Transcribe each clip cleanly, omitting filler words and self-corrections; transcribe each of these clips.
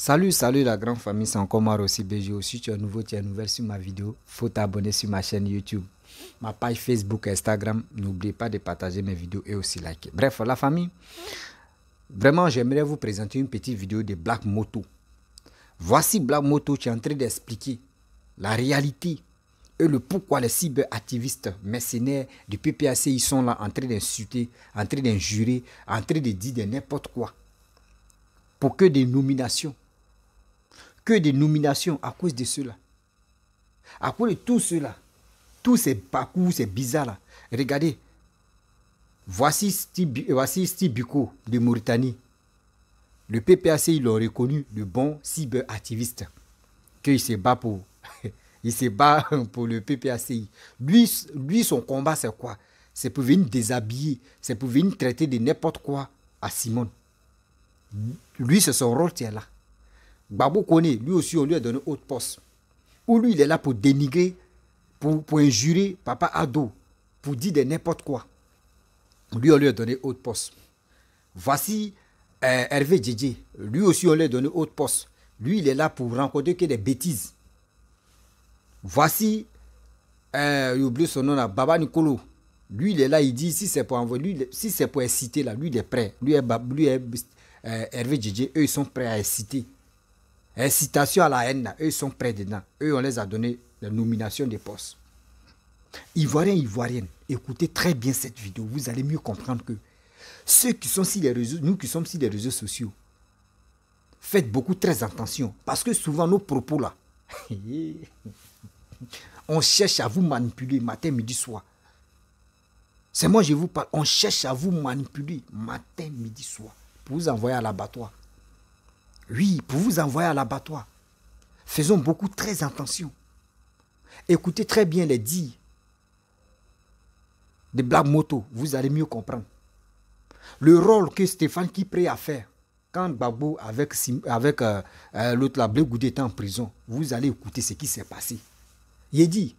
Salut la grande famille, c'est encore moi aussi BG. Si tu es nouveau, tu es nouvelle sur ma vidéo, faut t'abonner sur ma chaîne YouTube, ma page Facebook, Instagram. N'oubliez pas de partager mes vidéos et aussi liker. Bref, la famille, vraiment j'aimerais vous présenter une petite vidéo de Black Moto. Voici Black Moto qui est en train d'expliquer la réalité et le pourquoi les cyberactivistes mercenaires du PPAC ils sont là en train d'insulter, en train d'injurer, en train de dire de n'importe quoi. Pour que des nominations. Que des nominations à cause de cela. À cause de tout cela. Tous ces parcours, ces bizarres là. Regardez. Voici Steve Biko de Mauritanie. Le PPAC, ils l'ont reconnu, le bon cyberactiviste. Qu'il se bat pour. Il se bat pour le PPACI. Lui, son combat, c'est quoi? C'est pour venir déshabiller. C'est pour venir traiter de n'importe quoi à Simone. Lui, c'est son rôle qui est là. Gbagbo connaît, lui aussi, on lui a donné autre poste. Ou lui, il est là pour dénigrer, pour injurer Papa Ado, pour dire de n'importe quoi. Lui, on lui a donné autre poste. Voici Hervé Djedje. Lui aussi, on lui a donné autre poste. Lui, il est là pour rencontrer que des bêtises. Voici, j'ai oublié son nom là, Baba Nicolo. Lui, il est là, il dit, si c'est pour envoyer, lui, si c'est pour inciter là, lui, il est prêt. Lui, Hervé Djedje, eux, ils sont prêts à inciter. Incitation à la haine, là, eux, ils sont prêts dedans. Eux, on les a donné la nomination des postes. Ivoiriens, écoutez très bien cette vidéo. Vous allez mieux comprendre que ceux qui sont sur les réseaux, nous qui sommes sur les réseaux sociaux, faites beaucoup très attention. Parce que souvent, nos propos là, on cherche à vous manipuler matin, midi, soir. C'est moi, je vous parle. On cherche à vous manipuler matin, midi, soir. Pour vous envoyer à l'abattoir. Oui, pour vous envoyer à l'abattoir. Faisons beaucoup très attention. Écoutez très bien les dires de Black Moto. Vous allez mieux comprendre. Le rôle que Stéphane Kipré a fait quand Gbagbo avec l'autre là, Blé Goudé était en prison. Vous allez écouter ce qui s'est passé. Il dit,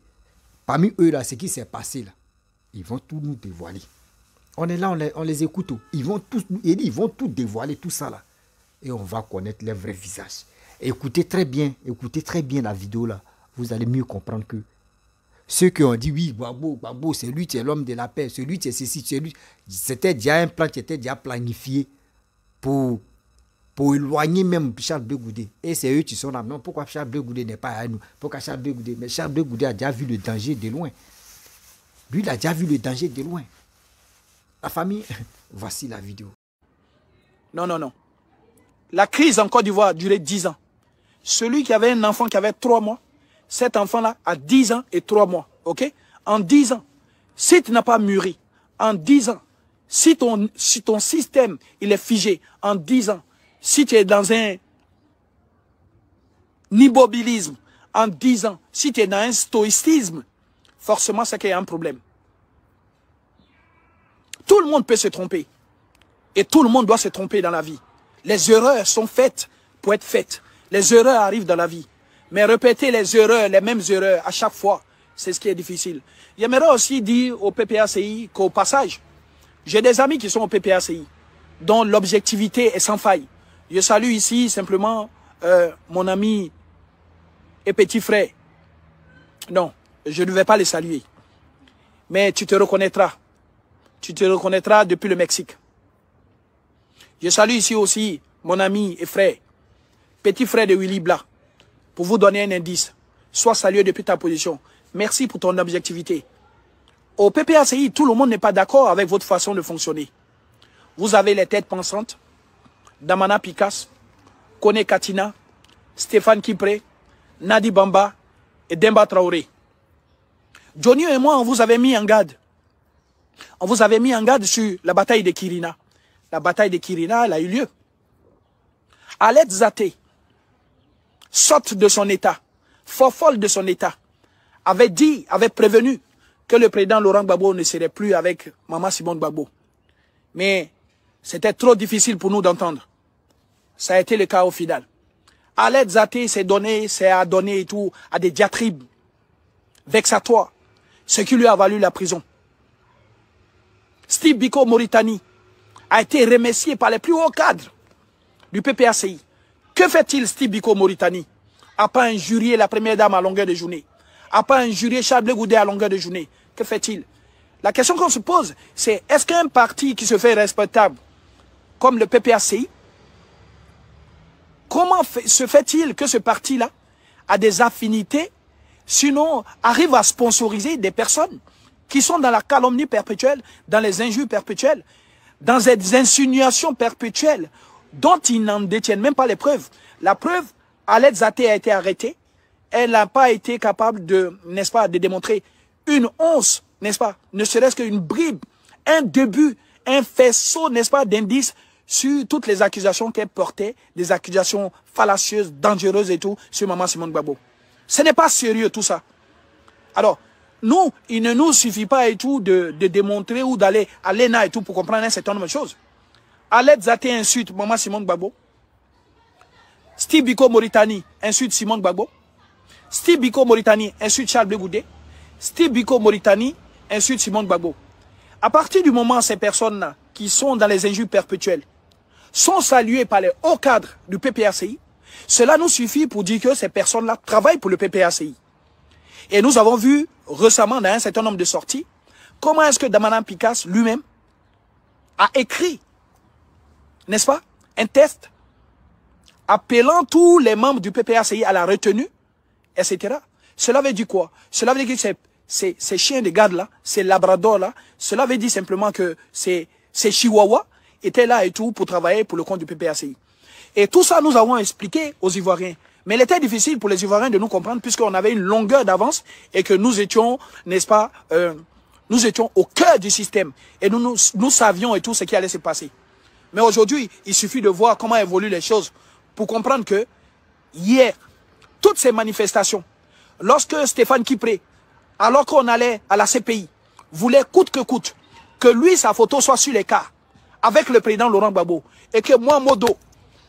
parmi eux là, ce qui s'est passé là, ils vont tout nous dévoiler. On est là, on les écoute. Ils vont tout dévoiler, tout ça là. Et on va connaître leur vrai visage. Écoutez très bien la vidéo là. Vous allez mieux comprendre que ceux qui ont dit oui, Gbagbo, c'est lui qui est l'homme de la paix, c'est lui qui est ceci, c'est lui. C'était déjà un plan qui était déjà planifié pour éloigner même Charles Blé Goudé. Et c'est eux qui sont là. Non, pourquoi Charles Blé Goudé n'est pas à nous? Pourquoi Charles Blé Goudé? Mais Charles Blé Goudé a déjà vu le danger de loin. Lui, il a déjà vu le danger de loin. La famille, voici la vidéo. Non. La crise en Côte d'Ivoire a duré 10 ans. Celui qui avait un enfant qui avait 3 mois, cet enfant-là a 10 ans et 3 mois. Ok? En 10 ans, si tu n'as pas mûri, en 10 ans, si ton système il est figé, en 10 ans, si tu es dans un immobilisme, en 10 ans, si tu es dans un stoïcisme, forcément c'est qu'il y a un problème. Tout le monde peut se tromper. Et tout le monde doit se tromper dans la vie. Les erreurs sont faites pour être faites. Les erreurs arrivent dans la vie. Mais répéter les erreurs, les mêmes erreurs à chaque fois, c'est ce qui est difficile. J'aimerais aussi dire au PPACI qu'au passage, j'ai des amis qui sont au PPACI, dont l'objectivité est sans faille. Je salue ici simplement mon ami et petit frère. Non, je ne vais pas les saluer. Mais tu te reconnaîtras. Tu te reconnaîtras depuis le Mexique. Je salue ici aussi mon ami et frère, petit frère de Willy Bla, pour vous donner un indice. Sois salué depuis ta position. Merci pour ton objectivité. Au PPACI, tout le monde n'est pas d'accord avec votre façon de fonctionner. Vous avez les têtes pensantes, Damana Picasso, Kone Katina, Stéphane Kipré, Nadi Bamba et Demba Traoré. Johnny et moi, on vous avait mis en garde. On vous avait mis en garde sur la bataille de Kirina. La bataille de Kirina, elle a eu lieu. Alet Zaté, sotte de son état, folle de son état, avait prévenu que le président Laurent Gbagbo ne serait plus avec Maman Simone Gbagbo. Mais c'était trop difficile pour nous d'entendre. Ça a été le cas au final. Alet Zaté s'est adonné et tout à des diatribes vexatoires, ce qui lui a valu la prison. Steve Biko Mauritanie a été remercié par les plus hauts cadres du PPACI Que fait-il Steve Biko Mauritanie? À pas injurier la première dame à longueur de journée. À pas injurier Charles Blé Goudé à longueur de journée. Que fait-il? La question qu'on se pose, c'est est-ce qu'un parti qui se fait respectable, comme le PPACI, comment se fait-il que ce parti-là a des affinités, sinon arrive à sponsoriser des personnes qui sont dans la calomnie perpétuelle, dans les injures perpétuelles, dans des insinuations perpétuelles, dont ils n'en détiennent même pas les preuves. La preuve, Aled Zaté a été arrêtée. Elle n'a pas été capable de, n'est-ce pas, de démontrer une once, n'est-ce pas, ne serait-ce qu'une bribe, un début, un faisceau, n'est-ce pas, d'indices sur toutes les accusations qu'elle portait, des accusations fallacieuses, dangereuses et tout, sur Maman Simone Gbagbo. Ce n'est pas sérieux tout ça. Alors, nous, il ne nous suffit pas et tout de démontrer ou d'aller à l'ENA et tout pour comprendre un certain nombre de choses. Aled Zaté insulte Maman Simone Gbagbo. Steve Biko Mauritanie insulte Simone Gbagbo. Steve Biko Mauritanie insulte Charles Blé Goudé. Steve Biko Mauritanie insulte Simone Gbagbo. À partir du moment où ces personnes-là, qui sont dans les injures perpétuelles, sont saluées par les hauts cadres du PPACI, cela nous suffit pour dire que ces personnes-là travaillent pour le PPACI. Et nous avons vu récemment dans un certain nombre de sorties, comment est-ce que Damanan Picasse lui-même a écrit, n'est-ce pas, un test appelant tous les membres du PPACI à la retenue, etc. Cela veut dire quoi? Cela veut dire que ces chiens de garde-là, ces labradors-là, cela veut dire simplement que ces chihuahuas étaient là et tout pour travailler pour le compte du PPACI. Et tout ça, nous avons expliqué aux Ivoiriens. Mais il était difficile pour les Ivoiriens de nous comprendre puisqu'on avait une longueur d'avance et que nous étions, n'est-ce pas, nous étions au cœur du système. Et nous savions et tout ce qui allait se passer. Mais aujourd'hui, il suffit de voir comment évoluent les choses pour comprendre que hier, toutes ces manifestations, lorsque Stéphane Kipré, alors qu'on allait à la CPI, voulait coûte que lui, sa photo soit sur les cars avec le président Laurent Gbagbo et que moi, Modo,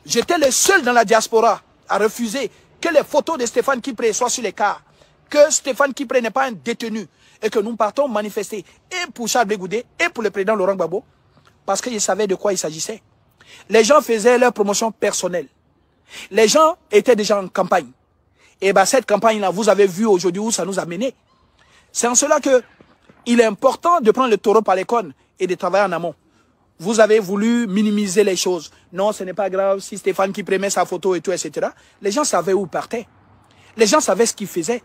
j'étais le seul dans la diaspora à refuser que les photos de Stéphane Kipré soient sur les cars, que Stéphane Kipré n'est pas un détenu et que nous partons manifester et pour Charles Blé Goudé et pour le président Laurent Gbagbo parce qu'ils savaient de quoi il s'agissait. Les gens faisaient leur promotion personnelle. Les gens étaient déjà en campagne. Et bien cette campagne-là, vous avez vu aujourd'hui où ça nous a mené. C'est en cela que il est important de prendre le taureau par les cornes et de travailler en amont. Vous avez voulu minimiser les choses. Non, ce n'est pas grave si Stéphane qui met sa photo et tout, etc. Les gens savaient où ils partaient. Les gens savaient ce qu'ils faisaient.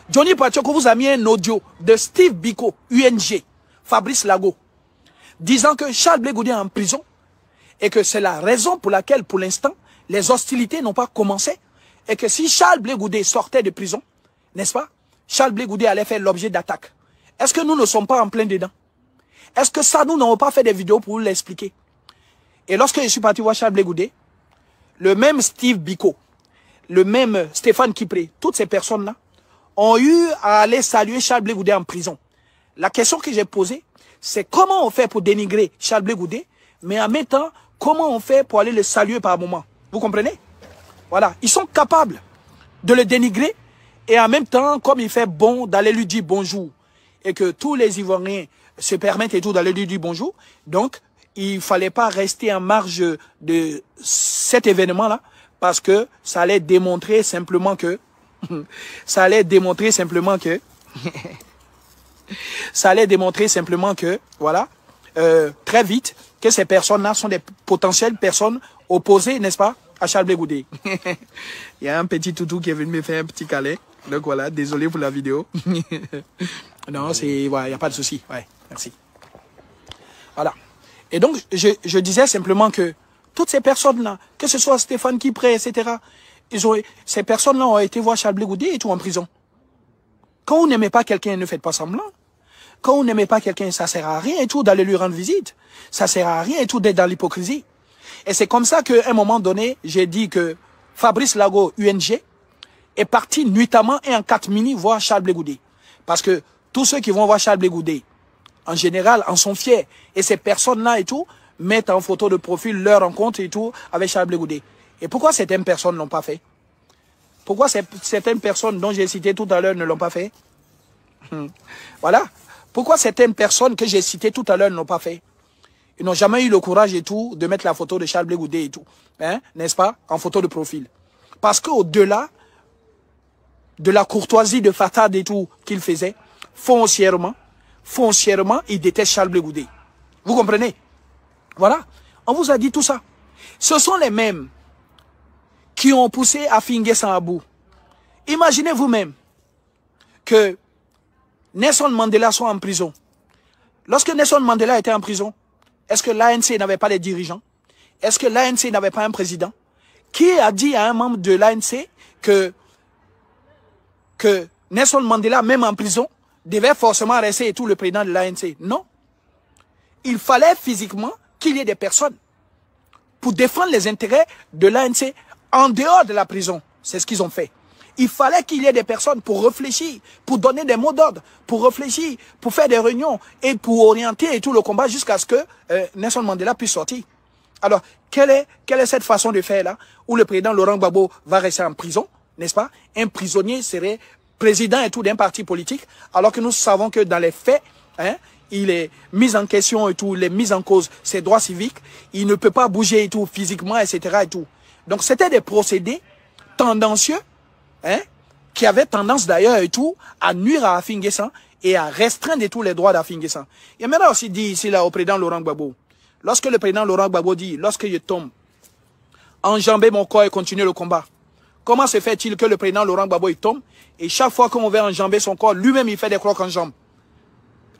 Johnny Pachoko vous a mis un audio de Steve Biko, UNG, Fabrice Lago, disant que Charles Blé Goudé est en prison et que c'est la raison pour laquelle, pour l'instant, les hostilités n'ont pas commencé et que si Charles Blé Goudé sortait de prison, n'est-ce pas, Charles Blé Goudé allait faire l'objet d'attaques. Est-ce que nous ne sommes pas en plein dedans? Est-ce que ça, nous n'avons pas fait des vidéos pour vous l'expliquer? Et lorsque je suis parti voir Charles Blé Goudé, le même Steve Biko, le même Stéphane Kipré, toutes ces personnes-là, ont eu à aller saluer Charles Blé Goudé en prison. La question que j'ai posée, c'est comment on fait pour dénigrer Charles Blé Goudé, mais en même temps, comment on fait pour aller le saluer par moment? Vous comprenez? Voilà, ils sont capables de le dénigrer et en même temps, comme il fait bon d'aller lui dire bonjour et que tous les Ivoiriens se permettent et tout d'aller lui dire bonjour, donc il ne fallait pas rester en marge de cet événement-là parce que ça allait démontrer simplement que voilà, très vite, que ces personnes-là sont des potentielles personnes opposées, n'est-ce pas, à Charles Blé Goudé. Il y a un petit toutou qui est venu me faire un petit câlin. Donc voilà, désolé pour la vidéo. Non, c'est, voilà, il n'y a pas de souci. Ouais, merci. Voilà. Et donc, je disais simplement que toutes ces personnes-là, que ce soit Stéphane Kipré, etc., ces personnes-là ont été voir Charles Blé Goudé et tout en prison. Quand vous n'aimez pas quelqu'un, ne faites pas semblant. Quand vous n'aimez pas quelqu'un, ça sert à rien et tout d'aller lui rendre visite. Ça sert à rien et tout d'être dans l'hypocrisie. Et c'est comme ça qu'à un moment donné, j'ai dit que Fabrice Lago, UNG, est parti nuitamment et en 4 mini voir Charles Blé Goudé. Parce que tous ceux qui vont voir Charles Blé Goudé, en général, en sont fiers. Et ces personnes-là et tout, mettent en photo de profil leur rencontre et tout avec Charles Blé Goudé. Et pourquoi certaines personnes ne l'ont pas fait? Pourquoi certaines personnes dont j'ai cité tout à l'heure ne l'ont pas fait? Voilà. Pourquoi certaines personnes que j'ai citées tout à l'heure ne l'ont pas fait? Ils n'ont jamais eu le courage et tout de mettre la photo de Charles Blé Goudé et tout. Hein, n'est-ce pas? En photo de profil. Parce qu'au-delà de la courtoisie de façade et tout qu'il faisait, foncièrement, il déteste Charles Blé Goudé. Vous comprenez? Voilà. On vous a dit tout ça. Ce sont les mêmes qui ont poussé Affi N'Guessan à bout. Imaginez vous-même que Nelson Mandela soit en prison. Lorsque Nelson Mandela était en prison, est-ce que l'ANC n'avait pas les dirigeants? Est-ce que l'ANC n'avait pas un président? Qui a dit à un membre de l'ANC que Nelson Mandela, même en prison, devait forcément rester et tout le président de l'ANC? Non. Il fallait physiquement qu'il y ait des personnes pour défendre les intérêts de l'ANC en dehors de la prison. C'est ce qu'ils ont fait. Il fallait qu'il y ait des personnes pour réfléchir, pour donner des mots d'ordre, pour réfléchir, pour faire des réunions et pour orienter et tout le combat jusqu'à ce que Nelson Mandela puisse sortir. Alors, quelle est cette façon de faire là, où le président Laurent Gbagbo va rester en prison, n'est-ce pas? Un prisonnier serait président et tout d'un parti politique, alors que nous savons que dans les faits, hein, il est mis en question et tout, il est mis en cause ses droits civiques, il ne peut pas bouger et tout, physiquement, etc. et tout. Donc, c'était des procédés tendancieux, hein, qui avaient tendance d'ailleurs et tout, à nuire à Affi N'Guessan et à restreindre tous les droits d'Affi N'Guessan. Il y a maintenant aussi dit ici là au président Laurent Gbagbo, lorsque le président Laurent Gbagbo dit, lorsque je tombe, enjamber mon corps et continuer le combat. Comment se fait-il que le président Laurent Gbagbo il tombe et chaque fois qu'on veut enjamber son corps, lui-même il fait des crocs en jambes?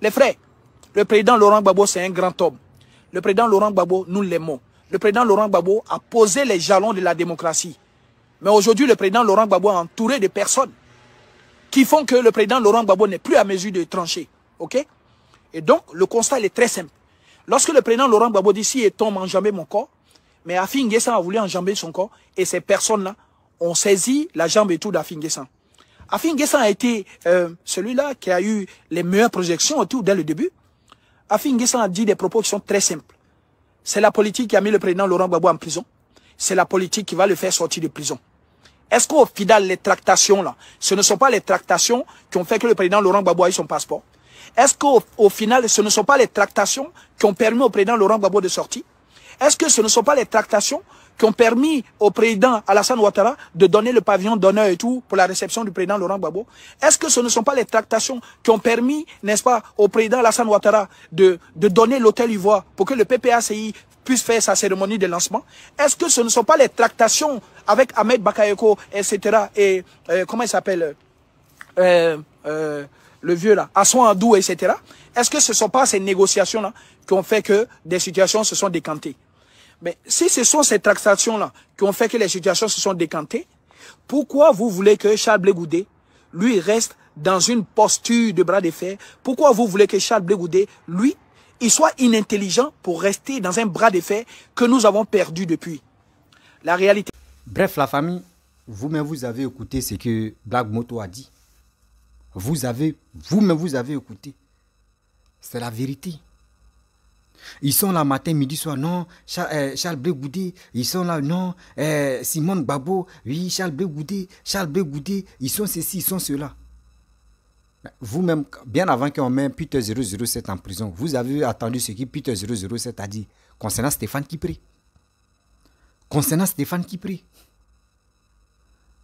Les frères, le président Laurent Gbagbo c'est un grand homme. Le président Laurent Gbagbo, nous l'aimons. Le président Laurent Gbagbo a posé les jalons de la démocratie. Mais aujourd'hui, le président Laurent Gbagbo est entouré de personnes qui font que le président Laurent Gbagbo n'est plus à mesure de trancher. Ok? Et donc, le constat il est très simple. Lorsque le président Laurent Gbagbo dit, si il tombe, enjamber mon corps, mais Affi N'Guessan a voulu enjamber son corps, et ces personnes-là ont saisi la jambe et tout d'Affi N'Guessan. Affi N'Guessan a été celui-là qui a eu les meilleures projections et tout dès le début. Affi N'Guessan a dit des propos qui sont très simples. C'est la politique qui a mis le président Laurent Gbagbo en prison. C'est la politique qui va le faire sortir de prison. Est-ce qu'au final, les tractations, là, ce ne sont pas les tractations qui ont fait que le président Laurent Gbagbo a eu son passeport? Est-ce qu'au final, ce ne sont pas les tractations qui ont permis au président Laurent Gbagbo de sortir? Est-ce que ce ne sont pas les tractations qui ont permis au président Alassane Ouattara de donner le pavillon d'honneur et tout pour la réception du président Laurent Gbagbo? Est-ce que ce ne sont pas les tractations qui ont permis, n'est-ce pas, au président Alassane Ouattara de donner l'hôtel Ivoire pour que le PPACI puisse faire sa cérémonie de lancement? Est-ce que ce ne sont pas les tractations avec Ahmed Bakayoko, etc. et comment il s'appelle le vieux là, Assouan Adou, etc. Est-ce que ce ne sont pas ces négociations-là qui ont fait que des situations se sont décantées? Mais si ce sont ces tractations-là qui ont fait que les situations se sont décantées, pourquoi vous voulez que Charles Blé Goudé, lui, reste dans une posture de bras de fer? Pourquoi vous voulez que Charles Blé Goudé, lui, il soit inintelligent pour rester dans un bras de fer que nous avons perdu depuis? La réalité. Bref, la famille, vous-même, vous avez écouté ce que Black Moto a dit. Vous-même, vous avez écouté. C'est la vérité. Ils sont là matin, midi, soir. Non, Charles Blé Goudé. Ils sont là, non. Simone Gbagbo. Oui, Charles Blé Goudé. Ils sont ceci, ils sont cela. Vous-même, bien avant qu'on mette Peter 007 en prison, vous avez attendu ce que Peter 007 a dit concernant Stéphane Kipré.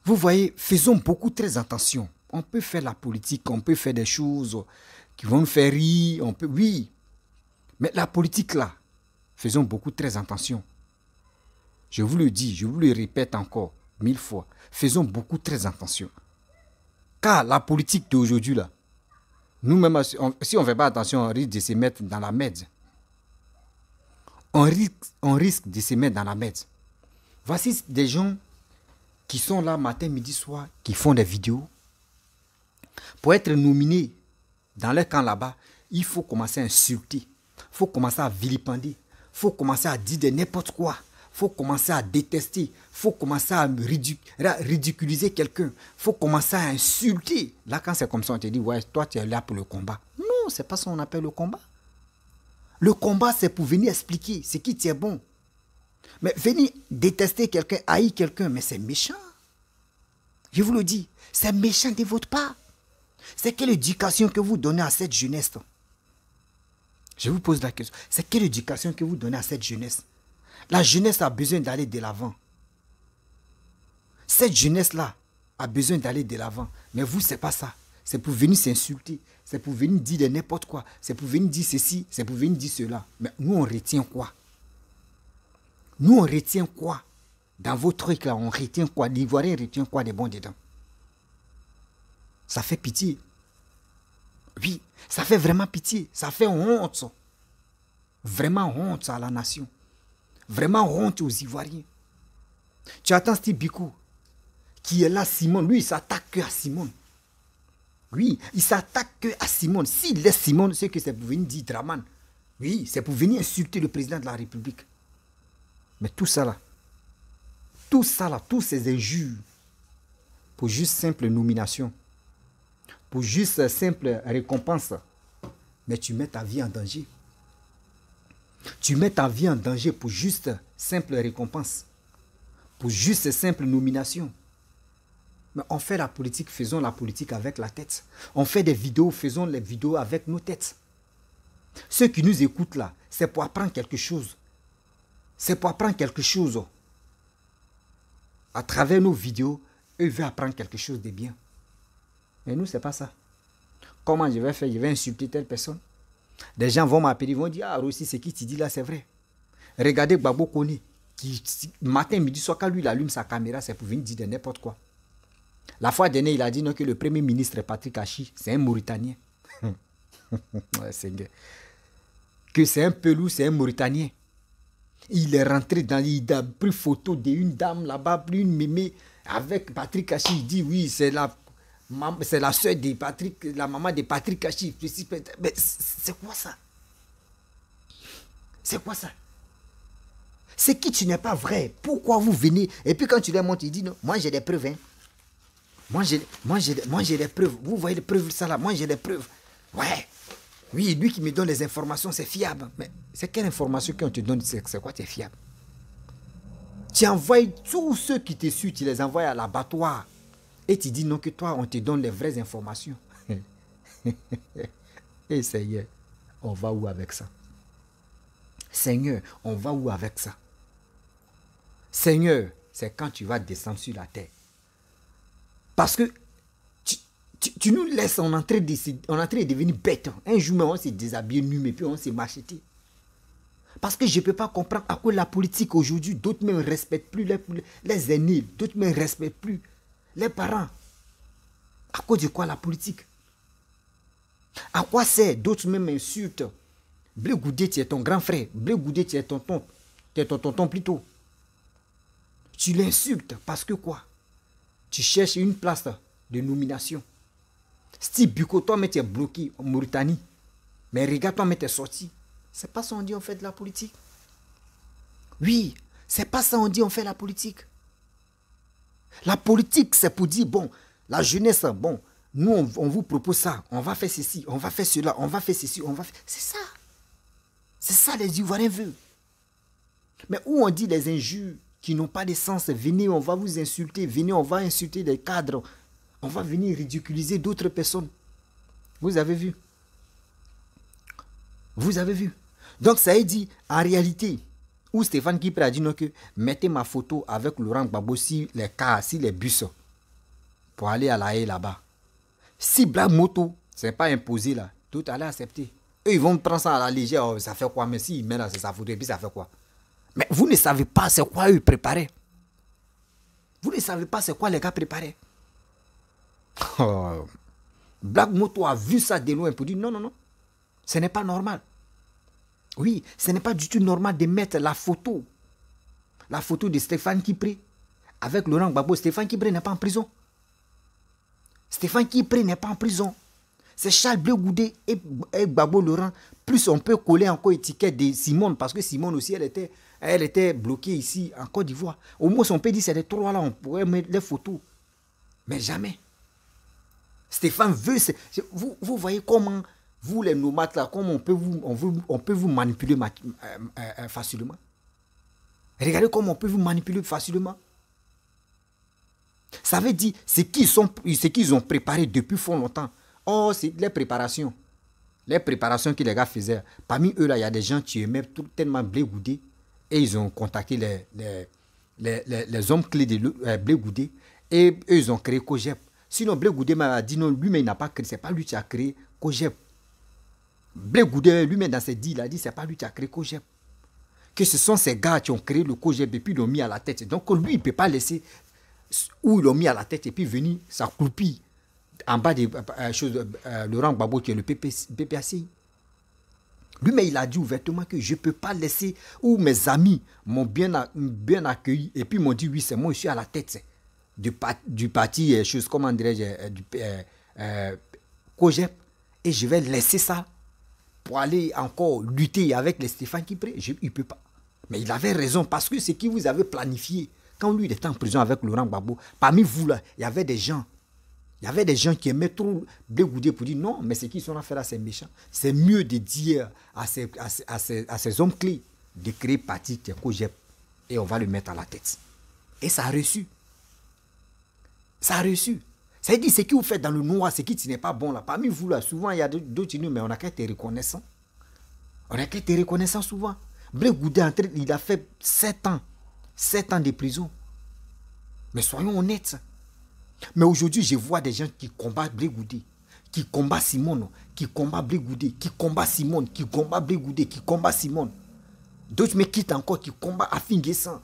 Vous voyez, faisons beaucoup très attention. On peut faire la politique, on peut faire des choses qui vont nous faire rire, oui. Mais la politique là, faisons beaucoup très attention. Je vous le dis, je vous le répète encore 1000 fois. Faisons beaucoup très attention. Car la politique d'aujourd'hui là, nous-mêmes, si on ne fait pas attention, on risque de se mettre dans la merde. On risque de se mettre dans la merde. Voici des gens qui sont là matin, midi, soir, qui font des vidéos. Pour être nominés dans leur camp là-bas, il faut commencer à insulter. Il faut commencer à vilipender. Il faut commencer à dire de n'importe quoi. Il faut commencer à détester. Il faut commencer à ridiculiser quelqu'un. Il faut commencer à insulter. Là, quand c'est comme ça, on te dit, ouais, toi, tu es là pour le combat. Non, c'est pas ça qu'on appelle le combat. Le combat, c'est pour venir expliquer ce qui tient bon. Mais venir détester quelqu'un, haïr quelqu'un, mais c'est méchant. Je vous le dis, c'est méchant de votre part. C'est quelle éducation que vous donnez à cette jeunesse? Je vous pose la question. C'est quelle éducation que vous donnez à cette jeunesse? La jeunesse a besoin d'aller de l'avant. Cette jeunesse-là a besoin d'aller de l'avant. Mais vous, c'est pas ça. C'est pour venir s'insulter. C'est pour venir dire de n'importe quoi. C'est pour venir dire ceci. C'est pour venir dire cela. Mais nous, on retient quoi? Nous, on retient quoi? Dans vos trucs là, on retient quoi? L'Ivoirien retient quoi des bons dedans? Ça fait pitié. Oui, ça fait vraiment pitié. Ça fait honte. Vraiment honte à la nation. Vraiment honte aux Ivoiriens. Tu attends Steve Biko, qui est là, Simon. Lui, il s'attaque que à Simon. Oui, il s'attaque que à Simon. S'il laisse Simon, c'est que c'est pour venir dire Draman. Oui, c'est pour venir insulter le président de la République. Mais tout ça là, tous ces injures, pour juste simple nomination, pour juste simple récompense, mais tu mets ta vie en danger. Tu mets ta vie en danger pour juste simple récompense, pour juste simple nomination. Mais on fait la politique, faisons la politique avec la tête. On fait des vidéos, faisons les vidéos avec nos têtes. Ceux qui nous écoutent là, c'est pour apprendre quelque chose. C'est pour apprendre quelque chose. À travers nos vidéos, eux veulent apprendre quelque chose de bien. Mais nous, ce n'est pas ça. Comment je vais faire? Je vais insulter telle personne. Des gens vont m'appeler, ils vont dire, ah Rossi, c'est qui tu dis là, c'est vrai. Regardez Gbagbo Kone, qui matin, midi, soir, quand lui il allume sa caméra, c'est pour venir dire de n'importe quoi. La fois dernière, il a dit non, que le premier ministre Patrick Achi, c'est un Mauritanien. Ouais, que c'est un pelou, c'est un Mauritanien. Il est rentré dans, il a pris photo d'une dame là-bas, plus une mémé avec Patrick Achi. Il dit oui, c'est la soeur de Patrick, la maman de Patrick Achi. Mais c'est quoi ça? C'est quoi ça? C'est qui tu n'es pas vrai? Pourquoi vous venez? Et puis quand tu les montres, il dit non, moi j'ai des preuves. Hein. Moi j'ai des preuves. Vous voyez les preuves ça là? Moi j'ai des preuves. Ouais. Oui, lui qui me donne les informations, c'est fiable. Mais c'est quelle information qu'on te donne? C'est quoi, tu es fiable? Tu envoies tous ceux qui te suivent, tu les envoies à l'abattoir. Et tu dis non, que toi, on te donne les vraies informations. Et Seigneur, on va où avec ça? Seigneur, on va où avec ça? Seigneur, c'est quand tu vas descendre sur la terre. Parce que tu nous laisses, on est en train de devenir bête. Un jour, on s'est déshabillé nu, mais puis on s'est macheté. Parce que je ne peux pas comprendre à quoi la politique aujourd'hui, d'autres même ne respectent plus les aînés, d'autres même ne respectent plus les parents. À cause de quoi la politique? À quoi c'est? D'autres même insultent. Blé Goudé, tu es ton grand frère. Blé Goudé, tu es ton tonton. Tu es ton tonton plutôt. Tu l'insultes parce que quoi? Tu cherches une place de nomination. Steve Biko, toi, tu es bloqué en Mauritanie. Mais regarde, toi, tu es sorti. C'est pas ça on dit on fait de la politique. Oui, c'est pas ça on dit on fait la politique. La politique, c'est pour dire, bon, la jeunesse, bon, nous, on vous propose ça. On va faire ceci, on va faire cela, on va faire ceci, on va faire... C'est ça. C'est ça les Ivoiriens veulent. Mais où on dit les injures qui n'ont pas de sens, venez, on va vous insulter, venez, on va insulter des cadres. On va venir ridiculiser d'autres personnes. Vous avez vu? Vous avez vu? Donc ça a dit, en réalité, où Stéphane Kipré a dit non, que mettez ma photo avec Laurent Gbagbo si les cars, si les bus, pour aller à la haie là-bas. Si Black Moto, ce n'est pas imposé là, tout allait accepter. Eux, ils vont prendre ça à la légère, oh, ça fait quoi? Mais s'ils mettent là, c'est sa photo, et puis ça fait quoi? Mais vous ne savez pas c'est quoi eux préparaient. Vous ne savez pas c'est quoi les gars préparaient. Oh. Black Moto a vu ça de loin pour dire non, non, non. Ce n'est pas normal. Oui, ce n'est pas du tout normal de mettre la photo de Stéphane Kipré avec Laurent Gbagbo. Stéphane Kipré n'est pas en prison. Stéphane Kipré n'est pas en prison. C'est Charles Blé Goudé et Gbagbo Laurent. Plus on peut coller encore étiquette de Simone, parce que Simone aussi, elle était bloquée ici en Côte d'Ivoire. Au moins, on peut dire que c'est les trois là, on pourrait mettre les photos. Mais jamais. Stéphane veut... Vous voyez comment... Vous, les nomades, là, comment on peut vous manipuler facilement. Regardez comment on peut vous manipuler facilement. Ça veut dire ce qu'ils ont préparé depuis fort longtemps. Oh, c'est les préparations. Les préparations que les gars faisaient, parmi eux, là, il y a des gens qui aimaient tellement Blé Goudé et ils ont contacté les hommes clés de Blé Goudé et eux, ils ont créé Kojep. Sinon, Blé Goudé m'a dit non, lui-même, il n'a pas créé, c'est pas lui qui a créé Kojep. Blé Goudé, lui-même, dans ses dits, il a dit, c'est pas lui qui a créé Kojep. Que ce sont ces gars qui ont créé le Kojep et puis ils l'ont mis à la tête. Donc, lui, il ne peut pas laisser où ils l'ont mis à la tête et puis venir s'accroupir en bas de Laurent Gbagbo qui est le PPACI. Lui-même, il a dit ouvertement que je ne peux pas laisser où mes amis m'ont bien accueilli et puis m'ont dit oui, c'est moi, je suis à la tête du parti, comment dirais-je, du Kojep, et je vais laisser ça pour aller encore lutter avec les Stéphane Kipré. Il ne peut pas. Mais il avait raison parce que ce qui vous avez planifié, quand lui il était en prison avec Laurent Gbagbo, parmi vous là, il y avait des gens. Il y avait des gens qui aimaient trop Blé Goudé pour dire non, mais ce qu'ils sont à faire là, c'est méchant. C'est mieux de dire à ces hommes clés de créer parti qui est Kojep et on va le mettre à la tête. Et ça a reçu. Ça a reçu. Ça veut dire ce que vous faites dans le noir, ce qui n'est pas bon là. Parmi vous là, souvent il y a d'autres mais on n'a qu'à être reconnaissant. On n'a qu'à être reconnaissant souvent. Blé Goudé, il a fait 7 ans. 7 ans de prison. Mais soyons honnêtes. Mais aujourd'hui, je vois des gens qui combattent Blé Goudé, qui combattent Simone, qui combattent Blé Goudé, qui combattent Simone, qui combattent Blé Goudé, qui combattent Simone. D'autres me quittent encore, qui combattent Afin Guessan.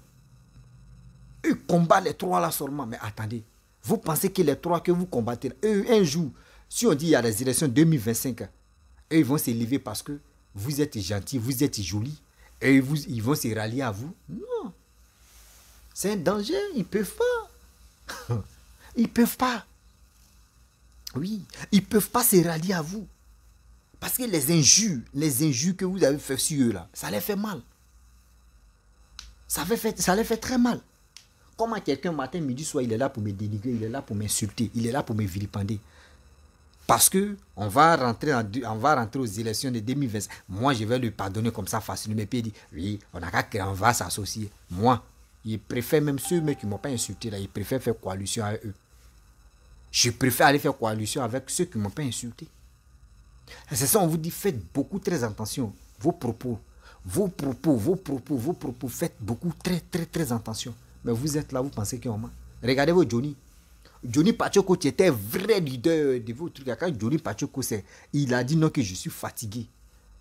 Eux combattent les 3 là seulement. Mais attendez, vous pensez que les 3 que vous combattez, eux, un jour, si on dit il y a les élections 2025, eux, ils vont s'élever parce que vous êtes gentils, vous êtes jolis, et ils vont se rallier à vous. Non. C'est un danger, ils ne peuvent pas. Ils ne peuvent pas. Oui, ils ne peuvent pas se rallier à vous. Parce que les injures que vous avez fait sur eux là, ça les fait mal. Ça les fait très mal. Comment quelqu'un matin, midi, soir, il est là pour me dénigrer, il est là pour m'insulter, il est là pour me vilipender. Parce que on va rentrer aux élections de 2020. Moi, je vais lui pardonner comme ça facilement. Mais puis il dit, oui, on va s'associer. Moi, il préfère même ceux qui ne m'ont pas insulté là, il préfère faire coalition avec eux. Je préfère aller faire coalition avec ceux qui ne m'ont pas insulté. C'est ça, on vous dit, faites beaucoup très attention. Vos propos, faites beaucoup très attention. Mais vous êtes là, vous pensez qu'on ment. Regardez vos Johnny. Johnny Pachoko, qui était vrai leader de vos trucs. Quand Johnny Pachoko, il a dit non, que je suis fatigué.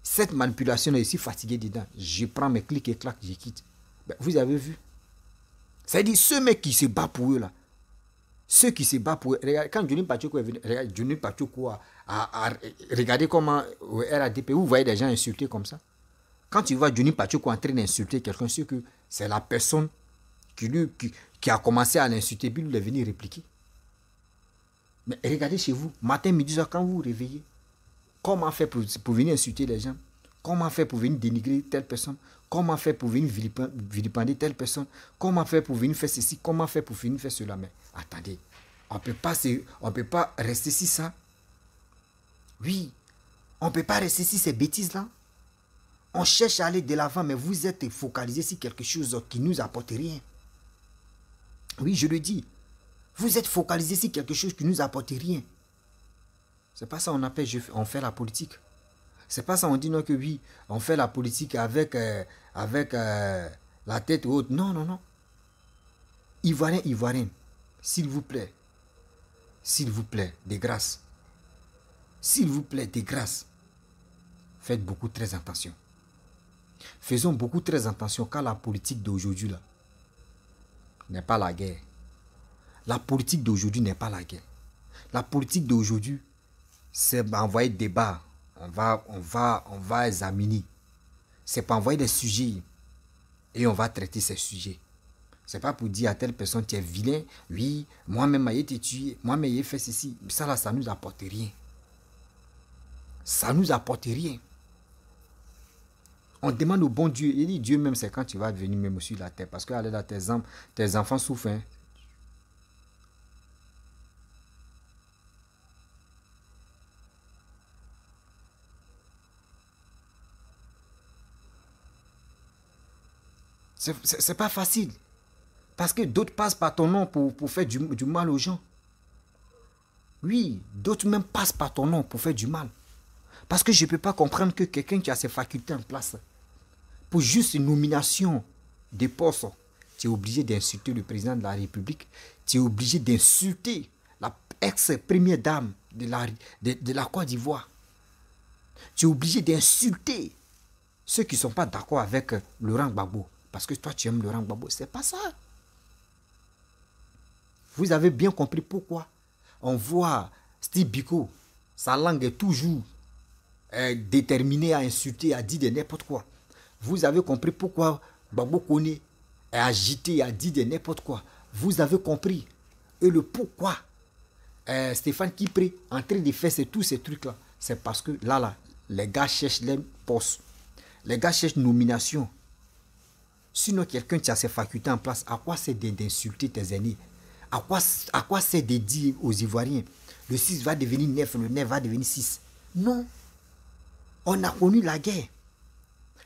Cette manipulation, je suis fatigué dedans. Je prends mes clics et claques, je quitte. Ben, vous avez vu. C'est-à-dire, ceux mecs qui se battent pour eux là, ceux qui se battent pour eux, regardez, quand Johnny Pachoko est venu, regardez, Johnny Pachoko regardez comment au RADP, vous voyez des gens insultés comme ça. Quand tu vois Johnny Pachoko en train d'insulter quelqu'un, c'est que c'est la personne qui a commencé à l'insulter, puis lui est venu répliquer. Mais regardez chez vous, matin, midi, soir, quand vous vous réveillez, comment faire pour venir insulter les gens? Comment faire pour venir dénigrer telle personne? Comment faire pour venir vilipender telle personne? Comment faire pour venir faire ceci? Comment faire pour venir faire cela? Mais attendez, on ne peut pas rester si ça. Oui, on ne peut pas rester si ces bêtises-là. On cherche à aller de l'avant, mais vous êtes focalisé sur quelque chose qui ne nous apporte rien. Oui, je le dis. Vous êtes focalisé sur quelque chose qui ne nous apporte rien. C'est pas ça qu'on appelle on fait la politique. C'est pas ça on dit non que oui, on fait la politique avec la tête haute. Non, non, non. Ivoirien, s'il vous plaît, de grâce. S'il vous plaît, de grâce. Faites beaucoup très attention. Faisons beaucoup très attention car la politique d'aujourd'hui là n'est pas la guerre. La politique d'aujourd'hui n'est pas la guerre. La politique d'aujourd'hui, c'est envoyer des débats. On va examiner. C'est pas envoyer des sujets et on va traiter ces sujets. C'est pas pour dire à telle personne tu es vilain. Oui, moi-même j'ai été tué. Moi-même j'ai fait ceci. Ça là, ça nous apporte rien. Ça nous apporte rien. On demande au bon Dieu. Il dit Dieu même, c'est quand tu vas venir même sur la terre. Parce que là, tes enfants souffrent. Hein. C'est pas facile. Parce que d'autres passent par ton nom pour faire du mal aux gens. Oui, d'autres même passent par ton nom pour faire du mal. Parce que je ne peux pas comprendre que quelqu'un qui a ses facultés en place, pour juste une nomination de poste, tu es obligé d'insulter le président de la République, tu es obligé d'insulter la ex-première dame de la Côte d'Ivoire. Tu es obligé d'insulter ceux qui ne sont pas d'accord avec Laurent Gbagbo. Parce que toi, tu aimes Laurent Gbagbo. Ce n'est pas ça. Vous avez bien compris pourquoi on voit Steve Biko, sa langue est toujours déterminée à insulter, à dire de n'importe quoi. Vous avez compris pourquoi Gbagbo Kone est agité, à dire de n'importe quoi. Vous avez compris. Et le pourquoi Stéphane Kipré est en train de faire tous ces trucs-là. C'est parce que là, les gars cherchent les postes. Les gars cherchent nomination. Sinon, quelqu'un qui a ses facultés en place, à quoi c'est d'insulter tes aînés? À quoi c'est de dire aux Ivoiriens, le 6 va devenir 9, le 9 va devenir 6? Non. On a connu la guerre.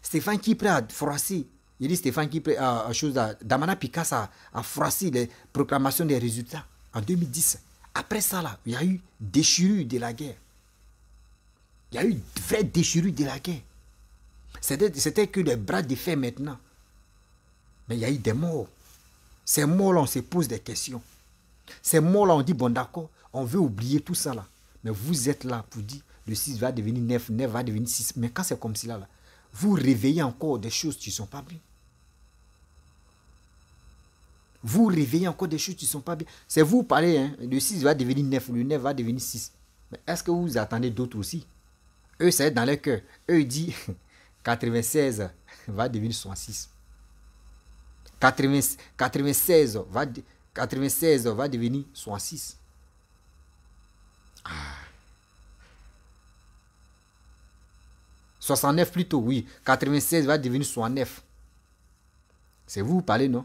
Stéphane Kipré a froissé. Il dit Stéphane Kipré a chose là. Damana Picasso a froissé les proclamations des résultats en 2010. Après ça, là, il y a eu déchirure de la guerre. Il y a eu vraie déchirure de la guerre. C'était que les bras de fer maintenant. Mais il y a eu des morts. Ces morts-là, on se pose des questions. Ces morts-là, on dit, bon d'accord, on veut oublier tout ça là. Mais vous êtes là pour dire, le 6 va devenir 9, 9 va devenir 6. Mais quand c'est comme cela là, vous réveillez encore des choses qui ne sont pas bien. Vous réveillez encore des choses qui ne sont pas bien. C'est vous parlez, hein, le 6 va devenir 9, le 9 va devenir 6. Mais est-ce que vous attendez d'autres aussi? Eux, c'est dans leur cœur. Eux, ils disent 96 va devenir 66. 96 va devenir 66. Ah. 69 plutôt, oui. 96 va devenir 69. C'est vous parlez, non?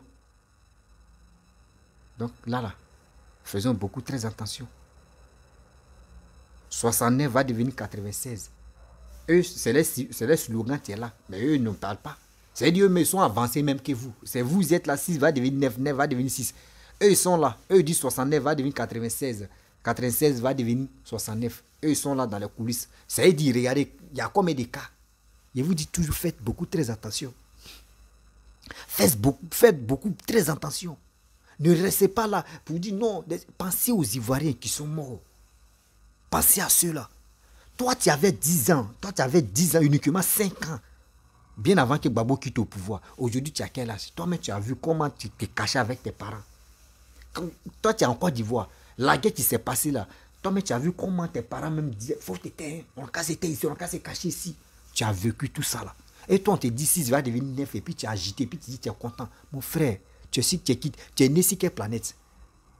Donc là, faisons beaucoup très attention. 69 va devenir 96. Eux, c'est les slogans qui est là. Mais eux ne parlent pas. C'est-à-dire, mais ils sont avancés même que vous. C'est vous êtes là, 6 va devenir 9, 9 va devenir 6. Eux, ils sont là. Eux, ils disent 69 va devenir 96. 96 va devenir 69. Eux, ils sont là dans les coulisses. C'est-à-dire, regardez, il y a combien de cas? Je vous dis toujours, faites beaucoup très attention. Faites beaucoup très attention. Ne restez pas là pour dire non. Pensez aux Ivoiriens qui sont morts. Pensez à ceux-là. Toi, tu avais 10 ans. Toi, tu avais 10 ans, uniquement 5 ans. Bien avant que Gbagbo quitte au pouvoir. Aujourd'hui, tu as quel âge? Toi-même, tu as vu comment tu t'es caché avec tes parents. Toi, tu es en Côte d'Ivoire. La guerre qui s'est passée là. Toi-même, tu as vu comment tes parents même disaient, faut que tu étais, on a qu'à ici, on a qu'à se cacher ici. Tu as vécu tout ça là. Et toi, on te dit 6 va devenir 9 et puis tu es agité, puis tu dis, tu es content. Mon frère, tu es né sur quelle planète?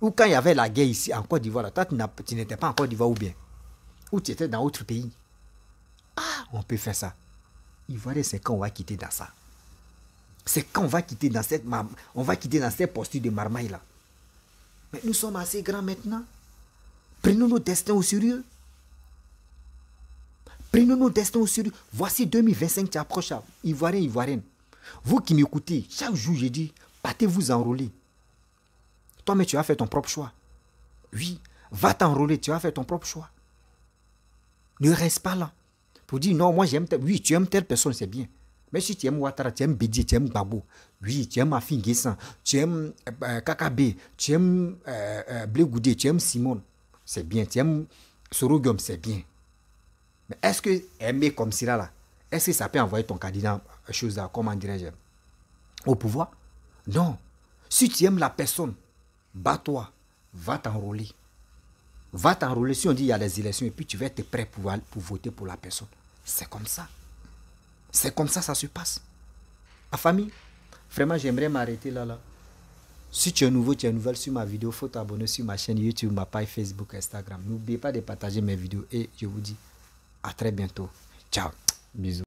Ou quand il y avait la guerre ici en Côte d'Ivoire, toi, tu n'étais pas en Côte d'Ivoire ou bien? Ou tu étais dans autre pays? Ah, on peut faire ça. Ivoirien, c'est quand on va quitter dans ça. C'est quand on va quitter dans cette posture de marmaille là. Mais nous sommes assez grands maintenant. Prenons nos destins au sérieux. Prenons nos destins au sérieux. Voici 2025 qui approche. Ivoirien, Ivoirienne. Vous qui m'écoutez, chaque jour je dis, partez vous enrôler. Toi, mais tu as fait ton propre choix. Oui, va t'enrôler, tu as fait ton propre choix. Ne reste pas là. Pour dire non, moi j'aime telle. Oui, tu aimes telle personne, c'est bien. Mais si tu aimes Ouattara, tu aimes Bédié, tu aimes Gbagbo. Oui, tu aimes Afin Guessan, tu aimes Kakabe, tu aimes Blé Goudé, tu aimes Simone. C'est bien. Tu aimes Sorogum, c'est bien. Mais est-ce que aimer comme cela là, est-ce que ça peut envoyer ton candidat chose là, comment dirais-je, au pouvoir? Non. Si tu aimes la personne, bats-toi, va t'enrôler. Va t'enrôler. Si on dit il y a les élections et puis tu vas être prêt pour voter pour la personne. C'est comme ça. C'est comme ça se passe. Ma famille, vraiment j'aimerais m'arrêter là. Si tu es nouveau, tu es nouvelle sur ma vidéo, il faut t'abonner sur ma chaîne YouTube, ma page Facebook, Instagram. N'oubliez pas de partager mes vidéos et je vous dis à très bientôt. Ciao. Bisous.